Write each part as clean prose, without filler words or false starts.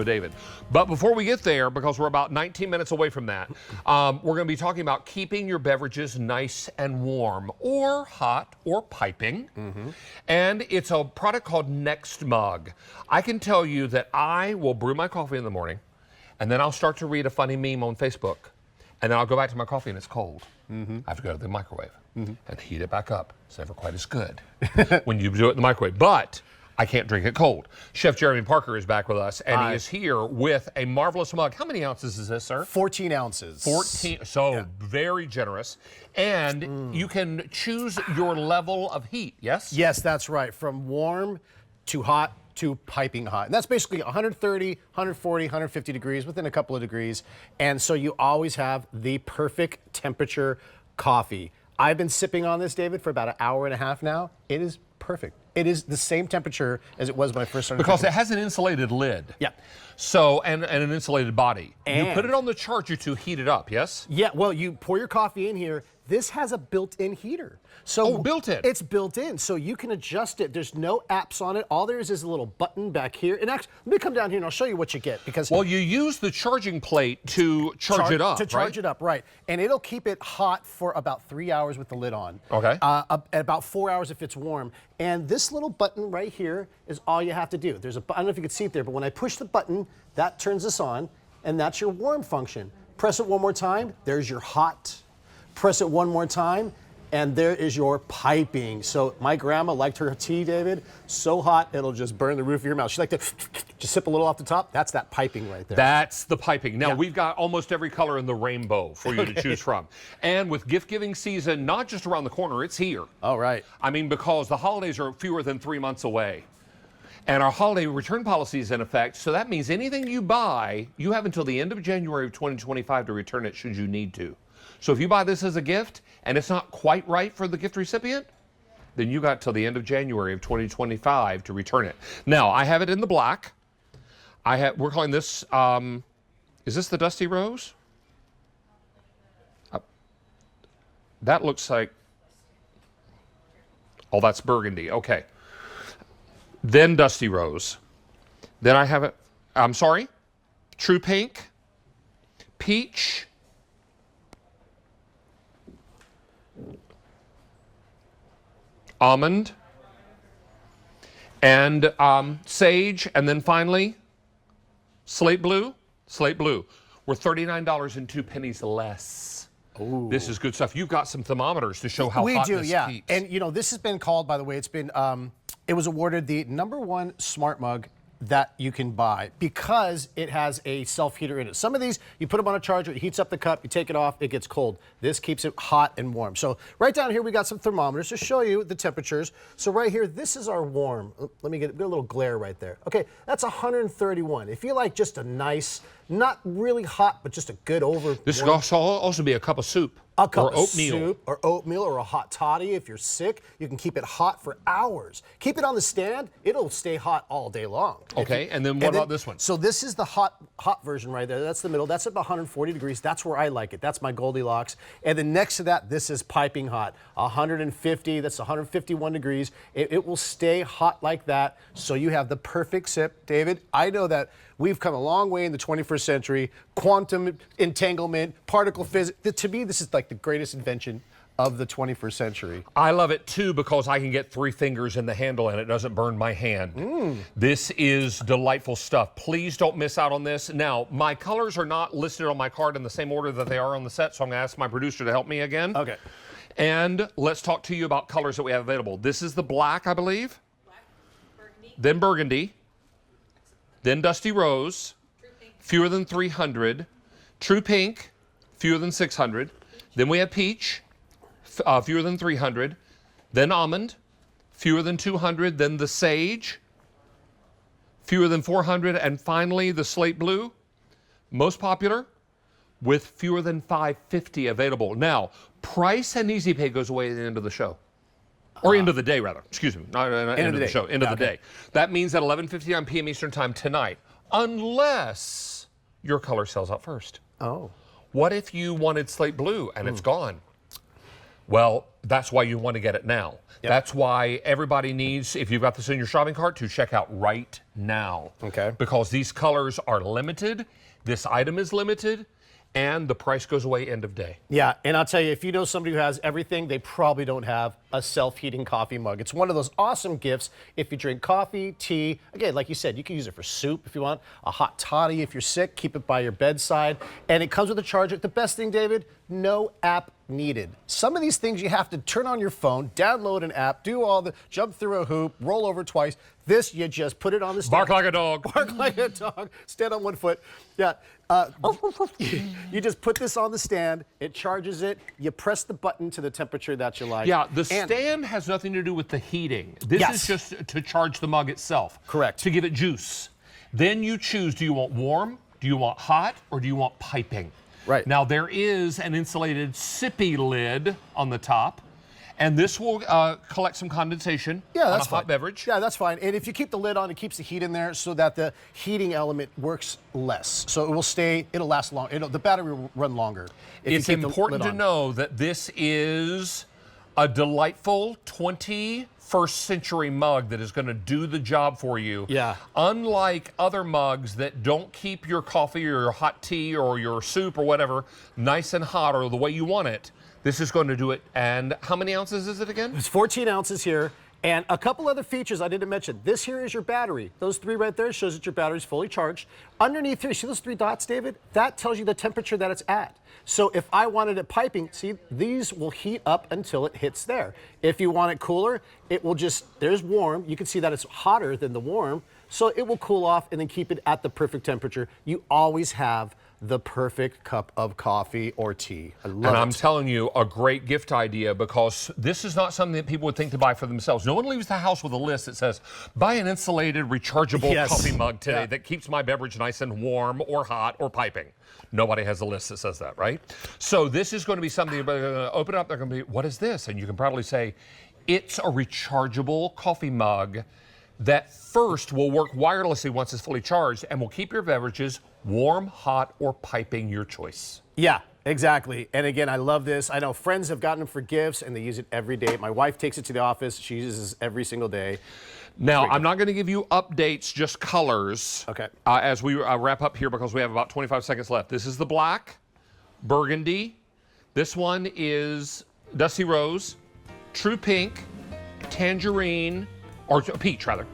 David. But before we get there, because we're about 19 minutes away from that, we're going to be talking about keeping your beverages nice and warm, or hot, or piping. And it's a product called Nextmug. I can tell you that I will brew my coffee in the morning, and then I'll start to read a funny meme on Facebook, and then I'll go back to my coffee and it's cold. I have to go to the microwave and heat it back up. It's never quite as good when you do it in the microwave. But I can't drink it cold. Chef Jeremy Parker is back with us, and he is here with a marvelous mug. How many ounces is this, sir? 14 ounces. 14, so very generous. And you can choose your level of heat, yes? Yes, that's right. From warm to hot to piping hot. And that's basically 130, 140, 150 degrees, within a couple of degrees. And so you always have the perfect temperature coffee. I've been sipping on this, David, for about an hour and a half now. It is perfect. It is the same temperature as it was when I first started. Because it has an insulated lid. Yeah. So, and an insulated body. And you put it on the charger to heat it up, yes? Yeah, well, you pour your coffee in here. This has a built-in heater. So built-in. It's built in, so you can adjust it. There's no apps on it. All there is a little button back here. And actually, let me come down here and I'll show you what you get. Because well, you use the charging plate to charge it up, to charge it up, right? And it'll keep it hot for about 3 hours with the lid on. Okay. At about 4 hours if it's warm. And this little button right here is all you have to do. There's a, I don't know if you can see it there, but when I push the button, that turns this on, and that's your warm function. Press it one more time, there's your hot. Press it one more time, and there is your piping. So my grandma liked her tea, David, so hot it'll just burn the roof of your mouth. She liked to just sip a little off the top. That's that piping right there. That's the piping. Now, we've got almost every color in the rainbow for you to choose from. And with gift-giving season, not just around the corner, it's here. All right. I mean, because the holidays are fewer than 3 months away. And our holiday return policy is in effect, so that means anything you buy, you have until the end of January of 2025 to return it should you need to. So if you buy this as a gift and it's not quite right for the gift recipient, then you got till the end of January of 2025 to return it. Now, I have it in the black. We're calling this, is this the Dusty Rose? That looks like, oh, that's burgundy, okay. Then Dusty Rose. Then I have it, I'm sorry, True Pink, Peach, Almond, and Sage, and then finally, Slate Blue. Slate Blue. We're $39.02 less. Ooh. This is good stuff. You've got some thermometers to show how hot this heats. And you know, this has been called, by the way, it's been, it was awarded the #1 smart mug that you can buy because it has a self-heater in it. Some of these, you put them on a charger, it heats up the cup, you take it off, it gets cold. This keeps it hot and warm. So right down here, we got some thermometers to show you the temperatures. So right here, this is our warm. Let me get a little glare right there. Okay, that's 131. If you like just a nice, not really hot, but just a good over. This could also be a cup of soup. A cup or of oatmeal. soup or oatmeal or a hot toddy if you're sick. You can keep it hot for hours. Keep it on the stand, it'll stay hot all day long. Okay, and then what about this one? So this is the hot version right there. That's the middle. That's about 140 degrees. That's where I like it. That's my Goldilocks. And then next to that, this is piping hot. 150, that's 151 degrees. It will stay hot like that. So you have the perfect sip. David, I know that we've come a long way in the 21st century. Quantum entanglement, particle physics. To me, this is like the greatest invention of the 21st century. I love it too because I can get 3 fingers in the handle and it doesn't burn my hand. This is delightful stuff. Please don't miss out on this. Now, my colors are not listed on my card in the same order that they are on the set, so I'm going to ask my producer to help me again. Okay. And let's talk to you about colors that we have available. This is the black, I believe. Black, burgundy. Then burgundy. Then Dusty Rose. Fewer than 300. True Pink. Fewer than 600. Then we have Peach. Fewer than 300. Then Almond. Fewer than 200. Then the Sage. Fewer than 400. And finally, the Slate Blue. Most popular with fewer than 550 available. Now, price and Easy Pay goes away at the end of the show. Or end of the day, rather. Excuse me. Not end of the show. End of the day. That means at 11:59 p.m. Eastern Time tonight, unless your color sells out first. Oh. What if you wanted Slate Blue and it's gone? Well, that's why you want to get it now. Yep. That's why everybody needs, if you've got this in your shopping cart, to check out right now. Okay. Because these colors are limited, this item is limited, and the price goes away end of day. Yeah, and I'll tell you, if you know somebody who has everything, they probably don't have a self-heating coffee mug. It's one of those awesome gifts if you drink coffee, tea. Again, like you said, you can use it for soup if you want, a hot toddy if you're sick, keep it by your bedside. And it comes with a charger. The best thing, David, no app needed. Some of these things you have to turn on your phone, download an app, do all the, jump through a hoop, roll over twice. This, you just put it on the stand. Bark like a dog. Bark like a dog. Stand on one foot. Yeah. You just put this on the stand, it charges it, you press the button to the temperature that you like. Yeah, the stand has nothing to do with the heating. This is just to charge the mug itself. Correct. To give it juice. Then you choose, do you want warm, do you want hot, or do you want piping? Right. Now there is an insulated sippy lid on the top, and this will collect some condensation on a hot beverage. Yeah, that's fine. And if you keep the lid on, it keeps the heat in there so that the heating element works less. So it will stay, it'll last long. The battery will run longer. It's important to know that this is a delightful 21st century mug that is going to do the job for you. Yeah. Unlike other mugs that don't keep your coffee or your hot tea or your soup or whatever nice and hot or the way you want it, this is going to do it. And how many ounces is it again? It's 14 ounces here. And a couple other features I didn't mention. This here is your battery. Those three right there shows that your battery's fully charged. Underneath here, see those three dots, David? That tells you the temperature that it's at. So if I wanted it piping, see, these will heat up until it hits there. If you want it cooler, it will just, there's warm. You can see that it's hotter than the warm. So it will cool off and then keep it at the perfect temperature. You always have the perfect cup of coffee or tea. I love it. And I'm telling you, a great gift idea, because this is not something that people would think to buy for themselves. No one leaves the house with a list that says, buy an insulated, rechargeable coffee mug today that keeps my beverage nice and warm or hot or piping. Nobody has a list that says that, right? So this is going to be something you're going to open up. They're going to be, what is this? And you can probably say, it's a rechargeable coffee mug that first will work wirelessly once it's fully charged and will keep your beverages warm, hot, or piping, your choice. Yeah, exactly. And again, I love this. I know friends have gotten them for gifts and they use it every day. My wife takes it to the office. She uses it every single day. Now, I'm not going to give you updates, just colors. Okay. As we wrap up here, because we have about 25 seconds left. This is the black, burgundy. This one is dusty rose, true pink, tangerine, or peach rather,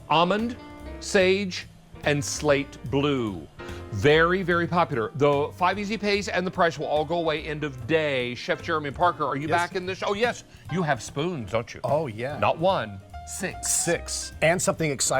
almond, sage, and slate blue. Very, very popular. The 5 Easy Pays and the price will all go away end of day. Chef Jeremy Parker, are you back in this? Oh yes, you have spoons, don't you? Oh yeah. Not one, 6. 6. And something exciting.